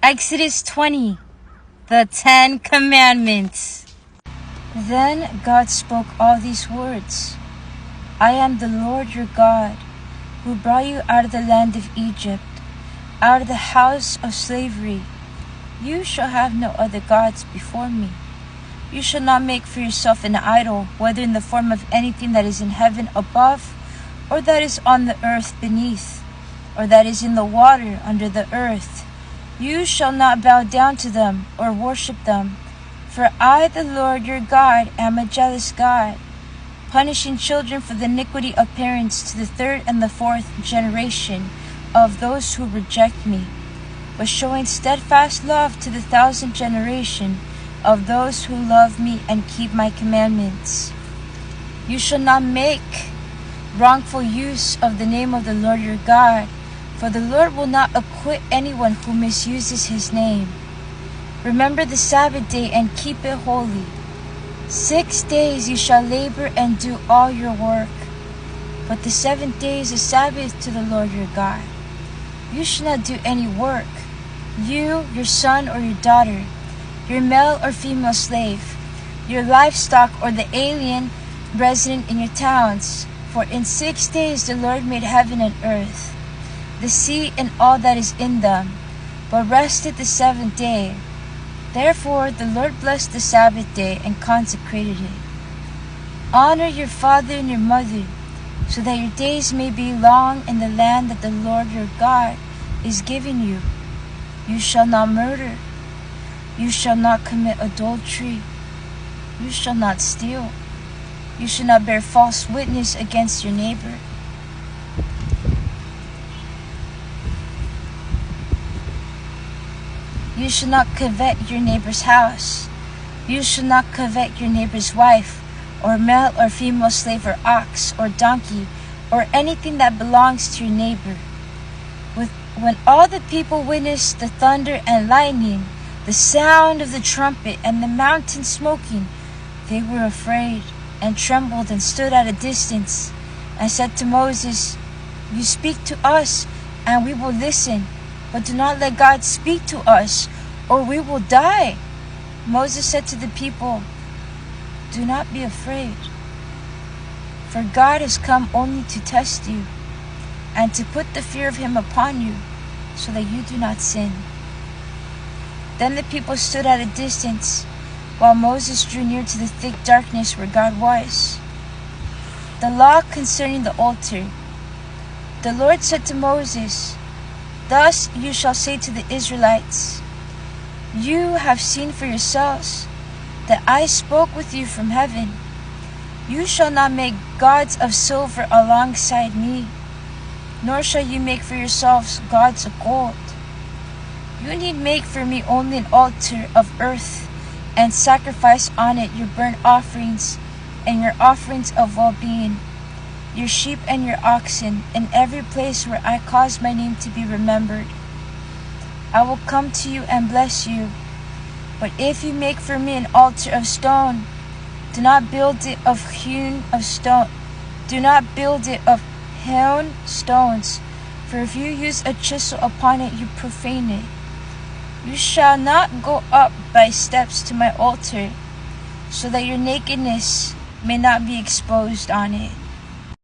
Exodus 20, the 10 Commandments. Then God spoke all these words. I am the Lord your God, who brought you out of the land of Egypt, out of the house of slavery. You shall have no other gods before me. You shall not make for yourself an idol, whether in the form of anything that is in heaven above, or that is on the earth beneath, or that is in the water under the earth. You shall not bow down to them or worship them. For I, the Lord your God, am a jealous God, punishing children for the iniquity of parents to the third and the fourth generation of those who reject me, but showing steadfast love to the 1,000th generation of those who love me and keep my commandments. You shall not make wrongful use of the name of the Lord your God, for the Lord will not acquit anyone who misuses his name. Remember the Sabbath day and keep it holy. 6 days you shall labor and do all your work, but the 7th day is a Sabbath to the Lord your God. You shall not do any work, you, your son or your daughter, your male or female slave, your livestock, or the alien resident in your towns. For in 6 days the Lord made heaven and earth, the sea and all that is in them, but rested the 7th day. Therefore the Lord blessed the Sabbath day and consecrated it. Honor your father and your mother, so that your days may be long in the land that the Lord your God is giving you. You shall not murder. You shall not commit adultery. You shall not steal. You shall not bear false witness against your neighbor. You shall not covet your neighbor's house. You shall not covet your neighbor's wife, or male or female slave, or ox, or donkey, or anything that belongs to your neighbor. When all the people witnessed the thunder and lightning, the sound of the trumpet, and the mountain smoking, they were afraid and trembled and stood at a distance, and said to Moses, You speak to us, and we will listen. But do not let God speak to us, or we will die. Moses said to the people, Do not be afraid, for God has come only to test you, and to put the fear of him upon you, so that you do not sin. Then the people stood at a distance, while Moses drew near to the thick darkness where God was. The law concerning the altar. The Lord said to Moses, Thus you shall say to the Israelites, You have seen for yourselves that I spoke with you from heaven. You shall not make gods of silver alongside me, nor shall you make for yourselves gods of gold. You need make for me only an altar of earth, and sacrifice on it your burnt offerings and your offerings of well-being, your sheep and your oxen, in every place where I cause my name to be remembered. I will come to you and bless you. But if you make for me an altar of stone, do not build it of hewn stones, for if you use a chisel upon it, you profane it. You shall not go up by steps to my altar, so that your nakedness may not be exposed on it.